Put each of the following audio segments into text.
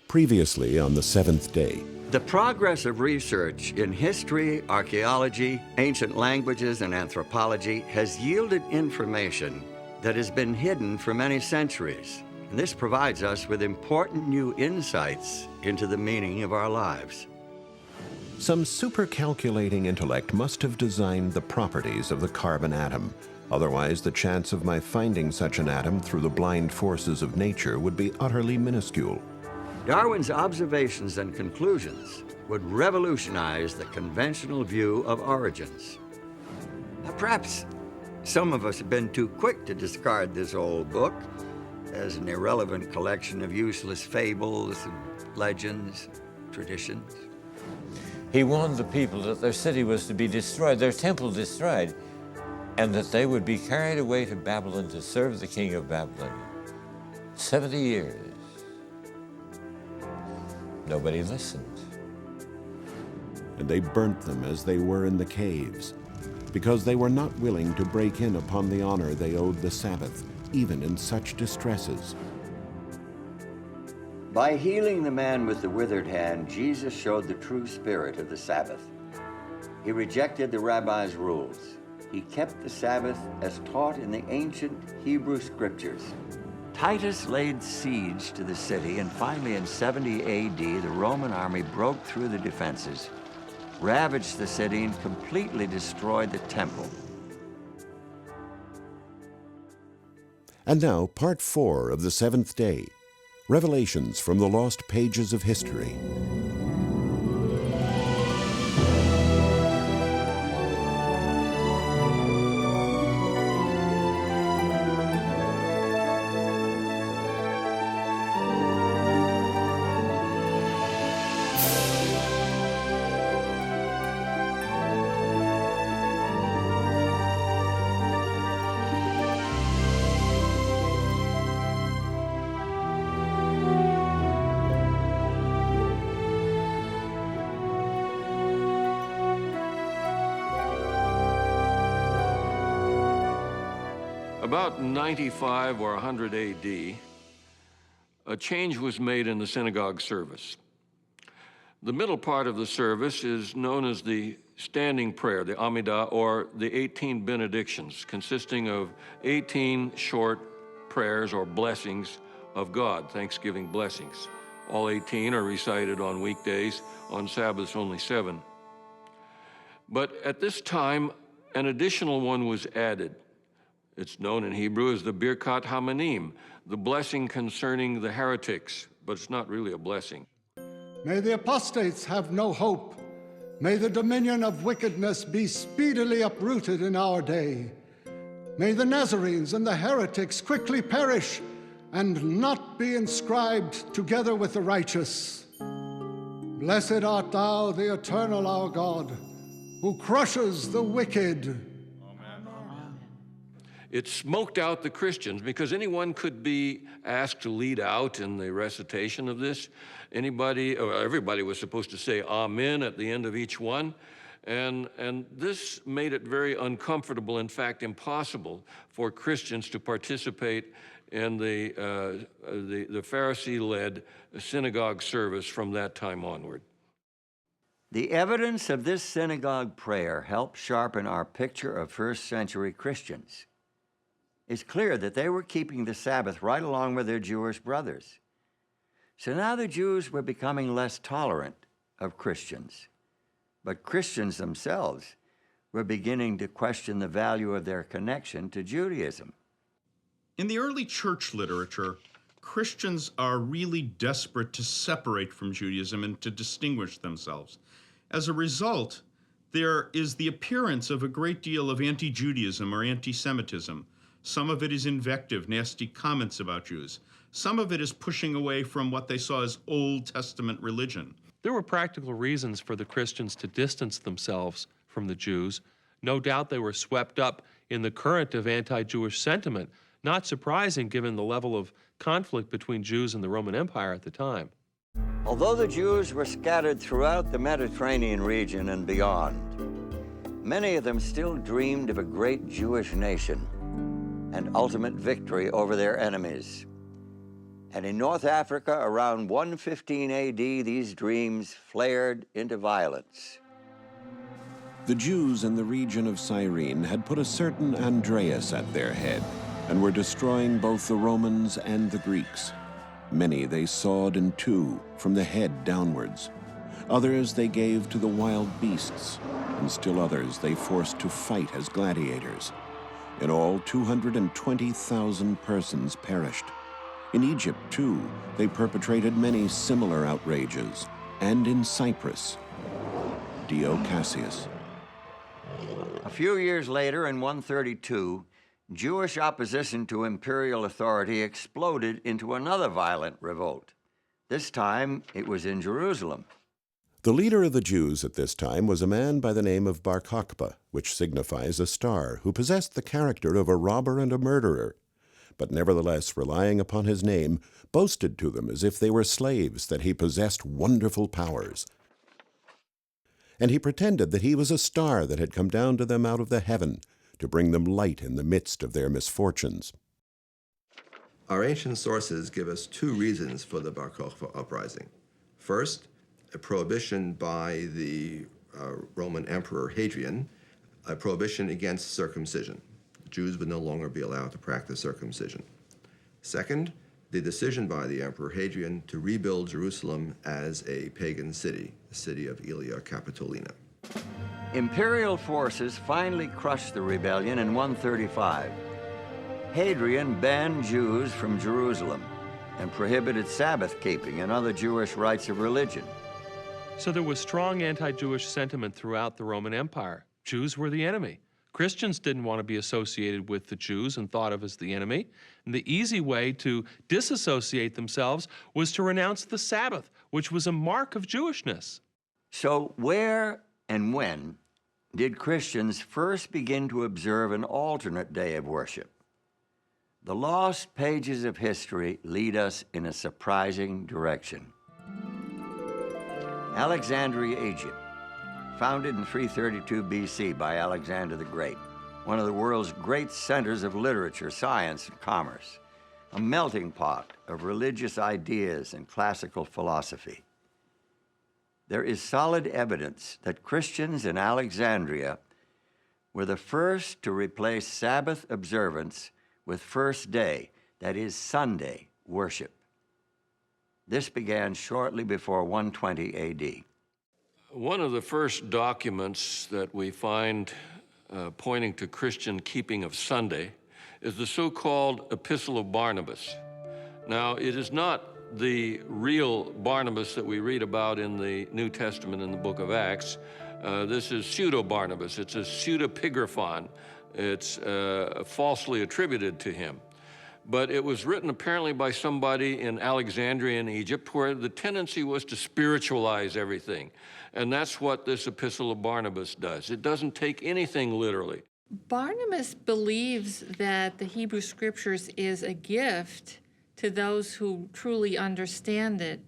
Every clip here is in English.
Previously on the seventh day. The progress of research in history, archaeology, ancient languages, and anthropology has yielded information that has been hidden for many centuries. And this provides us with important new insights into the meaning of our lives. Some supercalculating intellect must have designed the properties of the carbon atom. Otherwise, the chance of my finding such an atom through the blind forces of nature would be utterly minuscule. Darwin's observations and conclusions would revolutionize the conventional view of origins. Now, perhaps some of us have been too quick to discard this old book as an irrelevant collection of useless fables and legends, traditions. He warned the people that their city was to be destroyed, their temple destroyed, and that they would be carried away to Babylon to serve the king of Babylon. 70 years. Nobody listened. And they burnt them as they were in the caves, because they were not willing to break in upon the honor they owed the Sabbath, even in such distresses. By healing the man with the withered hand, Jesus showed the true spirit of the Sabbath. He rejected the rabbis' rules. He kept the Sabbath as taught in the ancient Hebrew scriptures. Titus laid siege to the city, and finally in 70 AD, the Roman army broke through the defenses, ravaged the city, and completely destroyed the temple. And now, part 4 of the seventh day, Revelations from the Lost Pages of History. About 95 or 100 AD, a change was made in the synagogue service. The middle part of the service is known as the standing prayer, the Amidah, or the 18 benedictions, consisting of 18 short prayers or blessings of God, Thanksgiving blessings. All 18 are recited on weekdays, on Sabbaths only 7. But at this time, an additional one was added. It's known in Hebrew as the Birkat Hamanim, the blessing concerning the heretics, but it's not really a blessing. May the apostates have no hope. May the dominion of wickedness be speedily uprooted in our day. May the Nazarenes and the heretics quickly perish and not be inscribed together with the righteous. Blessed art thou, the eternal our God, who crushes the wicked. It smoked out the Christians because anyone could be asked to lead out in the recitation of this. Anybody, or everybody was supposed to say Amen at the end of each one. And this made it very uncomfortable, in fact, impossible for Christians to participate in the Pharisee-led synagogue service from that time onward. The evidence of this synagogue prayer helped sharpen our picture of first-century Christians. It's clear that they were keeping the Sabbath right along with their Jewish brothers. So now the Jews were becoming less tolerant of Christians, but Christians themselves were beginning to question the value of their connection to Judaism. In the early church literature, Christians are really desperate to separate from Judaism and to distinguish themselves. As a result, there is the appearance of a great deal of anti-Judaism or anti-Semitism. Some of it is invective, nasty comments about Jews. Some of it is pushing away from what they saw as Old Testament religion. There were practical reasons for the Christians to distance themselves from the Jews. No doubt they were swept up in the current of anti-Jewish sentiment, not surprising given the level of conflict between Jews and the Roman Empire at the time. Although the Jews were scattered throughout the Mediterranean region and beyond, many of them still dreamed of a great Jewish nation and ultimate victory over their enemies. And in North Africa, around 115 AD, these dreams flared into violence. The Jews in the region of Cyrene had put a certain Andreas at their head and were destroying both the Romans and the Greeks. Many they sawed in two from the head downwards. Others they gave to the wild beasts, and still others they forced to fight as gladiators. In all, 220,000 persons perished. In Egypt, too, they perpetrated many similar outrages, and in Cyprus, Dio Cassius. A few years later, in 132, Jewish opposition to imperial authority exploded into another violent revolt. This time, it was in Jerusalem. The leader of the Jews at this time was a man by the name of Bar Kokhba, which signifies a star, who possessed the character of a robber and a murderer, but nevertheless, relying upon his name, boasted to them as if they were slaves that he possessed wonderful powers. And he pretended that he was a star that had come down to them out of the heaven to bring them light in the midst of their misfortunes. Our ancient sources give us two reasons for the Bar Kokhba uprising. First, a prohibition by the Roman Emperor Hadrian, a prohibition against circumcision. Jews would no longer be allowed to practice circumcision. Second, the decision by the Emperor Hadrian to rebuild Jerusalem as a pagan city, the city of Aelia Capitolina. Imperial forces finally crushed the rebellion in 135. Hadrian banned Jews from Jerusalem and prohibited Sabbath keeping and other Jewish rites of religion. So there was strong anti-Jewish sentiment throughout the Roman Empire. Jews were the enemy. Christians didn't want to be associated with the Jews and thought of as the enemy. And the easy way to disassociate themselves was to renounce the Sabbath, which was a mark of Jewishness. So where and when did Christians first begin to observe an alternate day of worship? The lost pages of history lead us in a surprising direction. Alexandria, Egypt, founded in 332 BC by Alexander the Great, one of the world's great centers of literature, science, and commerce, a melting pot of religious ideas and classical philosophy. There is solid evidence that Christians in Alexandria were the first to replace Sabbath observance with first day, that is Sunday, worship. This began shortly before 120 AD. One of the first documents that we find pointing to Christian keeping of Sunday is the so-called Epistle of Barnabas. Now, it is not the real Barnabas that we read about in the New Testament in the book of Acts. This is pseudo-Barnabas. It's a pseudepigraphon. It's falsely attributed to him. But it was written apparently by somebody in Alexandria in Egypt, where the tendency was to spiritualize everything. And that's what this Epistle of Barnabas does. It doesn't take anything literally. Barnabas believes that the Hebrew Scriptures is a gift to those who truly understand it.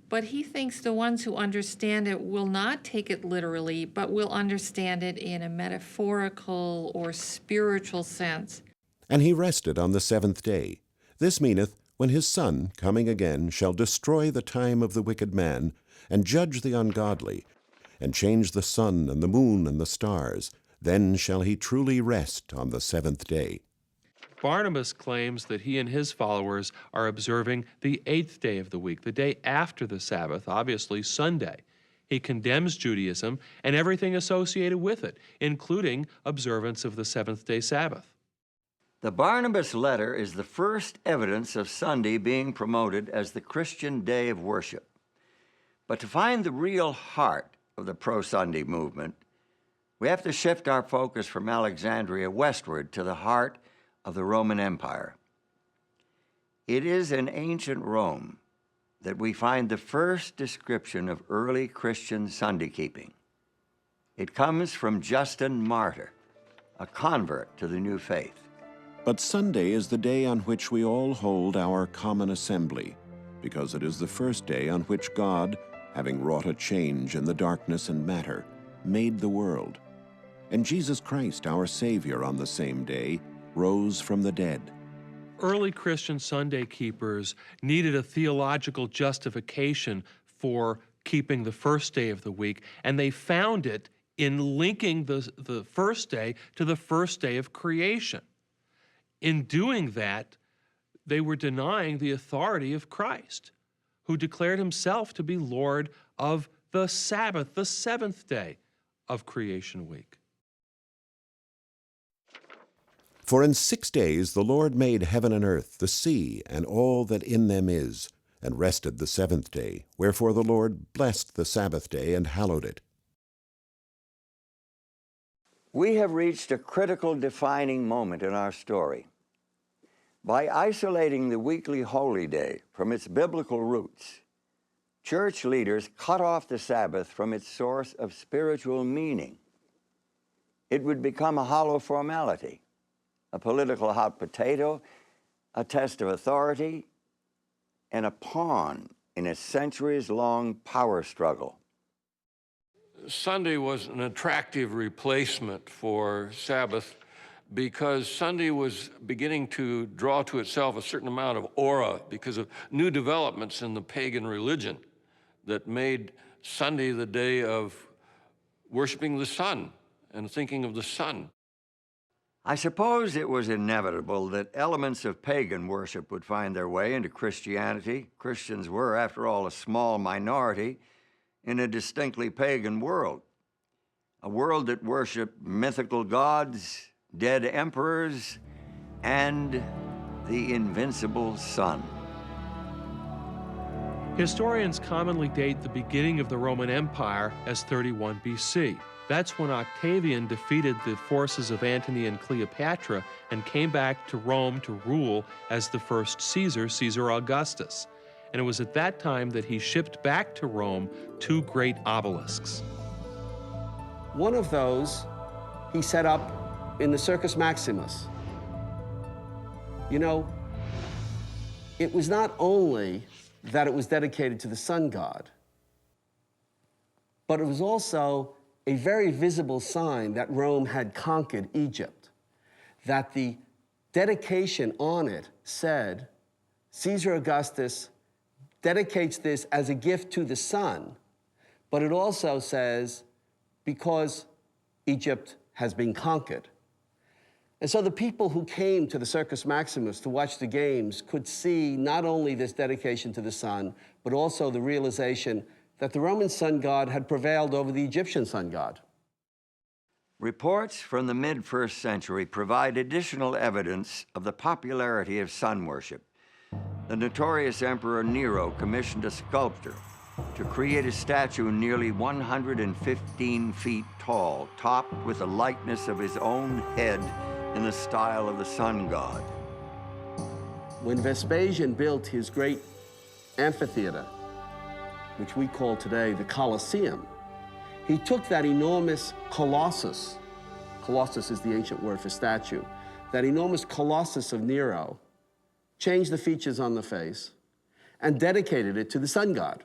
But he thinks the ones who understand it will not take it literally, but will understand it in a metaphorical or spiritual sense. And he rested on the seventh day. This meaneth, when his Son, coming again, shall destroy the time of the wicked man, and judge the ungodly, and change the sun and the moon and the stars, then shall he truly rest on the seventh day. Barnabas claims that he and his followers are observing the 8th day of the week, the day after the Sabbath, obviously Sunday. He condemns Judaism and everything associated with it, including observance of the seventh-day Sabbath. The Barnabas letter is the first evidence of Sunday being promoted as the Christian day of worship. But to find the real heart of the pro-Sunday movement, we have to shift our focus from Alexandria westward to the heart of the Roman Empire. It is in ancient Rome that we find the first description of early Christian Sunday keeping. It comes from Justin Martyr, a convert to the new faith. But Sunday is the day on which we all hold our common assembly, because it is the first day on which God, having wrought a change in the darkness and matter, made the world. And Jesus Christ, our Savior, on the same day, rose from the dead. early Christian Sunday keepers needed a theological justification for keeping the first day of the week, and they found it in linking the first day to the first day of creation. In doing that, they were denying the authority of Christ, who declared himself to be Lord of the Sabbath, the seventh day of creation week. For in 6 days the Lord made heaven and earth, the sea, and all that in them is, and rested the seventh day. Wherefore the Lord blessed the Sabbath day and hallowed it. We have reached a critical defining moment in our story. By isolating the weekly holy day from its biblical roots, church leaders cut off the Sabbath from its source of spiritual meaning. It would become a hollow formality, a political hot potato, a test of authority, and a pawn in a centuries-long power struggle. Sunday was an attractive replacement for Sabbath because Sunday was beginning to draw to itself a certain amount of aura because of new developments in the pagan religion that made Sunday the day of worshiping the sun and thinking of the sun. I suppose it was inevitable that elements of pagan worship would find their way into Christianity. Christians were, after all, a small minority in a distinctly pagan world, a world that worshiped mythical gods, dead emperors, and the invincible sun. Historians commonly date the beginning of the Roman Empire as 31 BC. That's when Octavian defeated the forces of Antony and Cleopatra and came back to Rome to rule as the first Caesar, Caesar Augustus. And it was at that time that he shipped back to Rome 2 great obelisks. One of those he set up in the Circus Maximus. You know, it was not only that it was dedicated to the sun god, but it was also a very visible sign that Rome had conquered Egypt, that the dedication on it said, Caesar Augustus dedicates this as a gift to the sun, but it also says, because Egypt has been conquered. And so the people who came to the Circus Maximus to watch the games could see not only this dedication to the sun, but also the realization that the Roman sun god had prevailed over the Egyptian sun god. Reports from the mid-1st century provide additional evidence of the popularity of sun worship. The notorious Emperor Nero commissioned a sculptor to create a statue nearly 115 feet tall, topped with the likeness of his own head in the style of the sun god. When Vespasian built his great amphitheater, which we call today the Colosseum, he took that enormous colossus is the ancient word for statue, that enormous colossus of Nero, changed the features on the face, and dedicated it to the sun god.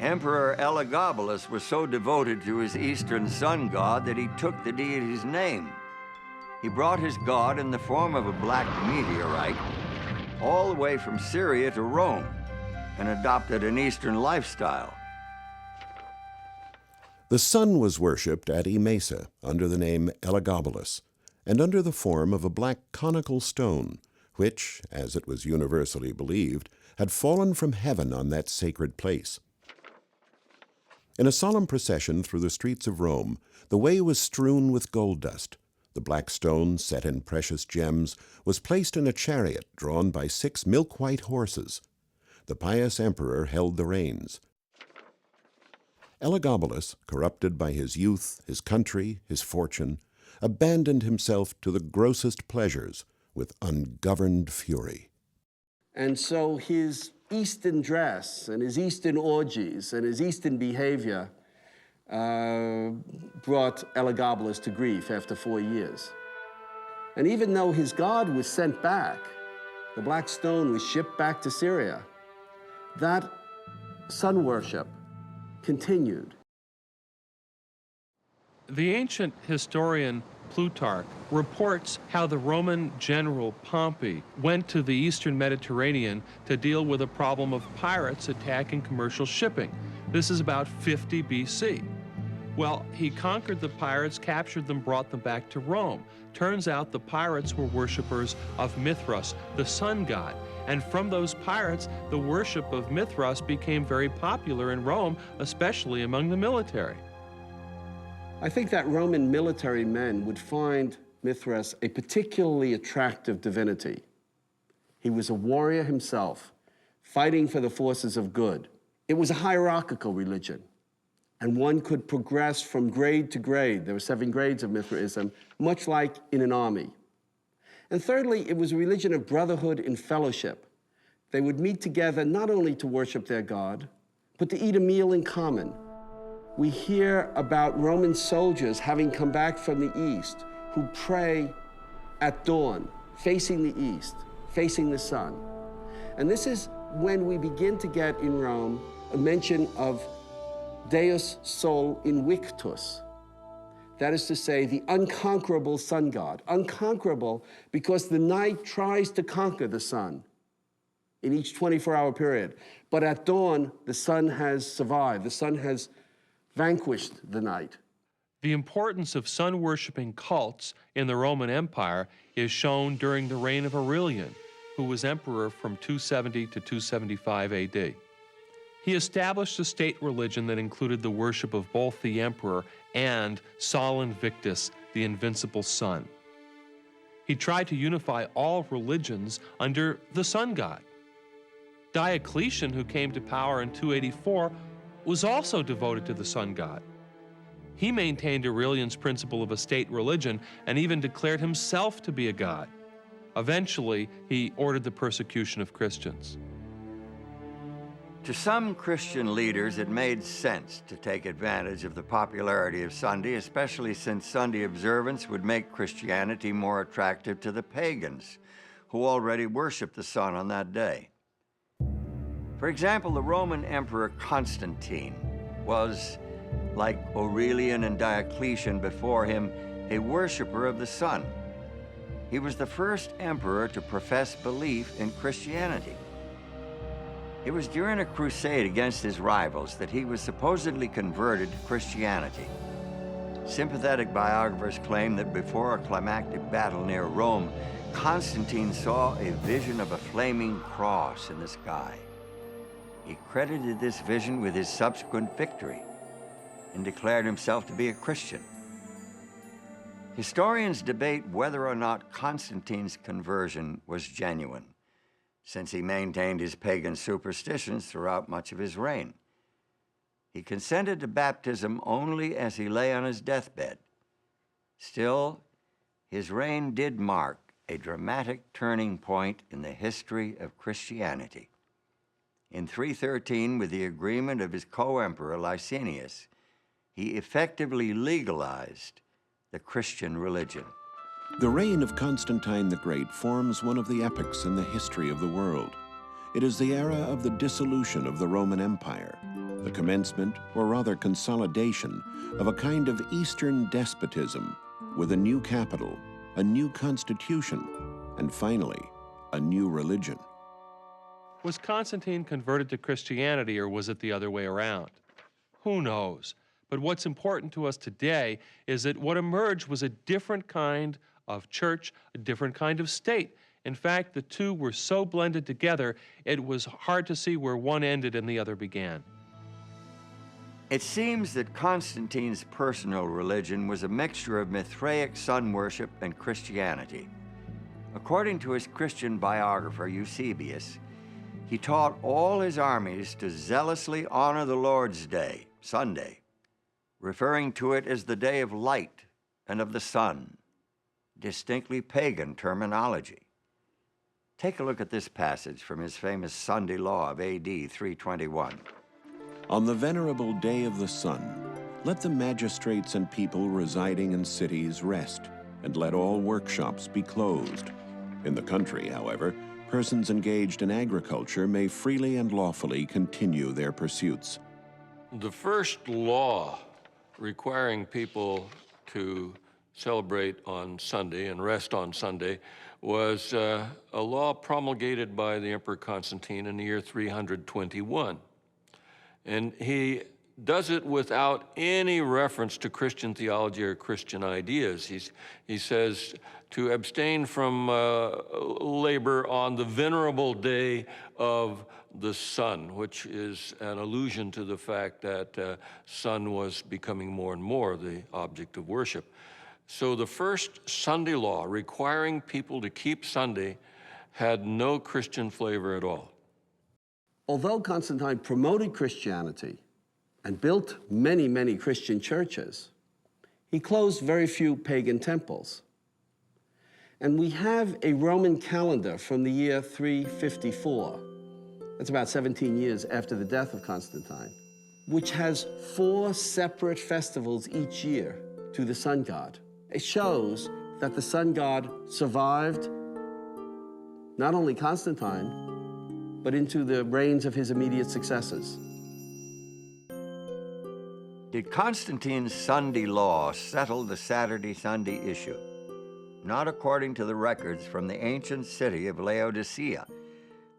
Emperor Elagabalus was so devoted to his eastern sun god that he took the deity's name. He brought his god in the form of a black meteorite all the way from Syria to Rome and adopted an eastern lifestyle. The sun was worshipped at Emesa under the name Elagabalus, and under the form of a black conical stone, which, as it was universally believed, had fallen from heaven on that sacred place. In a solemn procession through the streets of Rome, the way was strewn with gold dust. The black stone, set in precious gems, was placed in a chariot drawn by 6 milk-white horses. The pious emperor held the reins. Elagabalus, corrupted by his youth, his country, his fortune, abandoned himself to the grossest pleasures with ungoverned fury. And so his Eastern dress and his Eastern orgies and his Eastern behavior brought Elagabalus to grief after 4 years. And even though his god was sent back, the black stone was shipped back to Syria, that sun worship continued. The ancient historian Plutarch reports how the Roman general Pompey went to the eastern Mediterranean to deal with a problem of pirates attacking commercial shipping. This is about 50 BC. Well, he conquered the pirates, captured them, brought them back to Rome. Turns out the pirates were worshipers of Mithras, the sun god. And from those pirates, the worship of Mithras became very popular in Rome, especially among the military. I think that Roman military men would find Mithras a particularly attractive divinity. He was a warrior himself, fighting for the forces of good. It was a hierarchical religion, and one could progress from grade to grade. There were 7 grades of Mithraism, much like in an army. And thirdly, it was a religion of brotherhood and fellowship. They would meet together not only to worship their God, but to eat a meal in common. We hear about Roman soldiers having come back from the east who pray at dawn, facing the east, facing the sun. And this is when we begin to get in Rome a mention of Deus Sol Invictus. That is to say, the unconquerable sun god. Unconquerable because the night tries to conquer the sun in each 24-hour period. But at dawn, the sun has survived. The sun has vanquished the night. The importance of sun-worshipping cults in the Roman Empire is shown during the reign of Aurelian, who was emperor from 270 to 275 AD. He established a state religion that included the worship of both the emperor and Sol Invictus, the invincible sun. He tried to unify all religions under the sun god. Diocletian, who came to power in 284, was also devoted to the sun god. He maintained Aurelian's principle of a state religion and even declared himself to be a god. Eventually, he ordered the persecution of Christians. To some Christian leaders, it made sense to take advantage of the popularity of Sunday, especially since Sunday observance would make Christianity more attractive to the pagans, who already worshiped the sun on that day. For example, the Roman Emperor Constantine was, like Aurelian and Diocletian before him, a worshiper of the sun. He was the first emperor to profess belief in Christianity. It was during a crusade against his rivals that he was supposedly converted to Christianity. Sympathetic biographers claim that before a climactic battle near Rome, Constantine saw a vision of a flaming cross in the sky. He credited this vision with his subsequent victory and declared himself to be a Christian. Historians debate whether or not Constantine's conversion was genuine, since he maintained his pagan superstitions throughout much of his reign. He consented to baptism only as he lay on his deathbed. Still, his reign did mark a dramatic turning point in the history of Christianity. In 313, with the agreement of his co-emperor Licinius, he effectively legalized the Christian religion. The reign of Constantine the Great forms one of the epochs in the history of the world. It is the era of the dissolution of the Roman Empire, the commencement, or rather consolidation, of a kind of Eastern despotism with a new capital, a new constitution, and finally, a new religion. Was Constantine converted to Christianity, or was it the other way around? Who knows? But what's important to us today is that what emerged was a different kind of church, a different kind of state. In fact, the two were so blended together, it was hard to see where one ended and the other began. It seems that Constantine's personal religion was a mixture of Mithraic sun worship and Christianity. According to his Christian biographer, Eusebius, he taught all his armies to zealously honor the Lord's Day, Sunday, referring to it as the day of light and of the sun, distinctly pagan terminology. Take a look at this passage from his famous Sunday Law of AD 321. On the venerable day of the sun, let the magistrates and people residing in cities rest, and let all workshops be closed. In the country, however, persons engaged in agriculture may freely and lawfully continue their pursuits. The first law requiring people to celebrate on Sunday and rest on Sunday was a law promulgated by the Emperor Constantine in the year 321. And he does it without any reference to Christian theology or Christian ideas. He says to abstain from labor on the venerable day of the sun, which is an allusion to the fact that sun was becoming more and more the object of worship. So the first Sunday law requiring people to keep Sunday had no Christian flavor at all. Although Constantine promoted Christianity and built many, many Christian churches, he closed very few pagan temples. And we have a Roman calendar from the year 354. That's about 17 years after the death of Constantine, which has 4 separate festivals each year to the sun god. It shows that the sun god survived not only Constantine, but into the reigns of his immediate successors. Did Constantine's Sunday law settle the Saturday-Sunday issue? Not according to the records from the ancient city of Laodicea,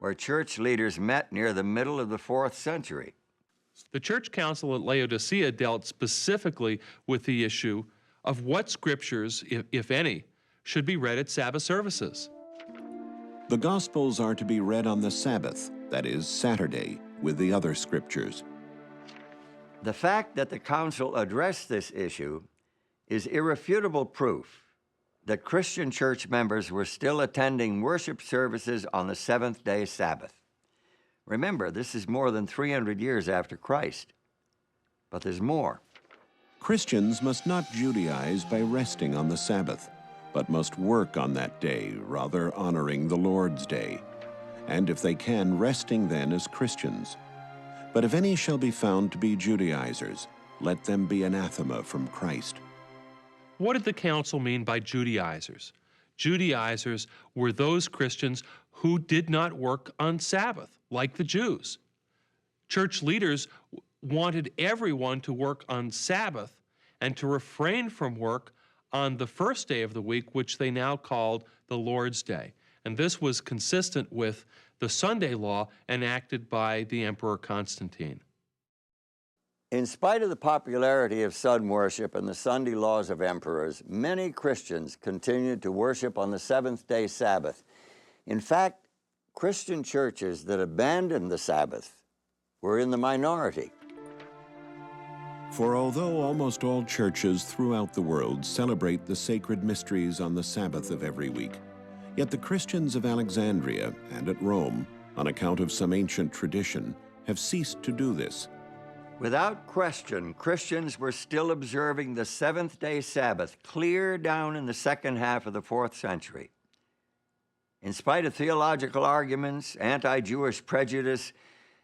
where church leaders met near the middle of the 4th century. The Church Council at Laodicea dealt specifically with the issue of what scriptures, if any, should be read at Sabbath services. The Gospels are to be read on the Sabbath, that is, Saturday, with the other scriptures. The fact that the council addressed this issue is irrefutable proof that Christian church members were still attending worship services on the 7th-day Sabbath. Remember, this is more than 300 years after Christ. But there's more. Christians must not Judaize by resting on the Sabbath, but must work on that day, rather honoring the Lord's Day, and if they can, resting then as Christians. But if any shall be found to be Judaizers, let them be anathema from Christ. What did the council mean by Judaizers? Judaizers were those Christians who did not work on Sabbath, like the Jews. Church leaders wanted everyone to work on Sabbath and to refrain from work on the first day of the week, which they now called the Lord's Day. And this was consistent with the Sunday law enacted by the Emperor Constantine. In spite of the popularity of sun worship and the Sunday laws of emperors, many Christians continued to worship on the 7th-day Sabbath. In fact, Christian churches that abandoned the Sabbath were in the minority. For although almost all churches throughout the world celebrate the sacred mysteries on the Sabbath of every week, yet the Christians of Alexandria and at Rome, on account of some ancient tradition, have ceased to do this. Without question, Christians were still observing the 7th-day Sabbath clear down in the second half of the 4th century. In spite of theological arguments, anti-Jewish prejudice,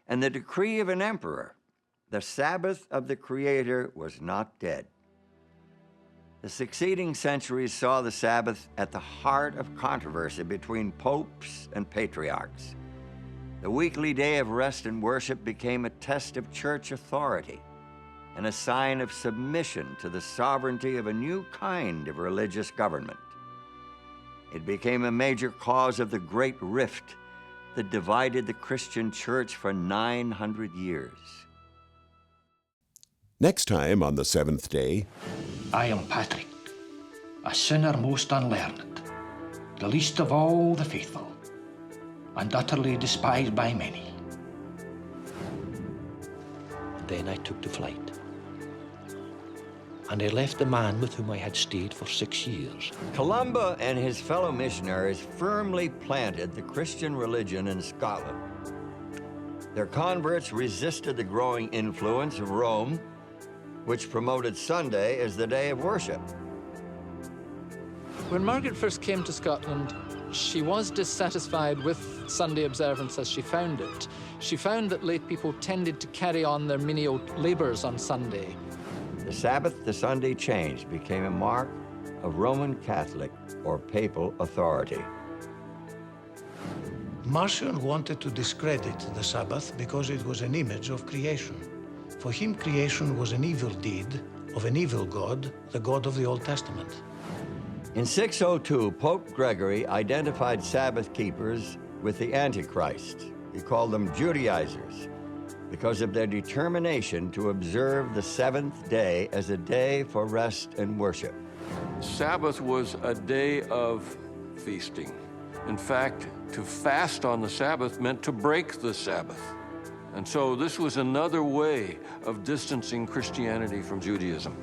and the decree of an emperor, the Sabbath of the Creator was not dead. The succeeding centuries saw the Sabbath at the heart of controversy between popes and patriarchs. The weekly day of rest and worship became a test of church authority and a sign of submission to the sovereignty of a new kind of religious government. It became a major cause of the great rift that divided the Christian church for 900 years. Next time on the 7th day, I am Patrick, a sinner most unlearned, the least of all the faithful, and utterly despised by many. Then I took to flight, and I left the man with whom I had stayed for 6 years. Columba and his fellow missionaries firmly planted the Christian religion in Scotland. Their converts resisted the growing influence of Rome, which promoted Sunday as the day of worship. When Margaret first came to Scotland, she was dissatisfied with Sunday observance as she found it. She found that lay people tended to carry on their menial labors on Sunday. The Sabbath to Sunday change became a mark of Roman Catholic or papal authority. Marcion wanted to discredit the Sabbath because it was an image of creation. For him, creation was an evil deed of an evil God, the God of the Old Testament. In 602, Pope Gregory identified Sabbath keepers with the Antichrist. He called them Judaizers because of their determination to observe the seventh day as a day for rest and worship. Sabbath was a day of feasting. In fact, to fast on the Sabbath meant to break the Sabbath. And so this was another way of distancing Christianity from Judaism.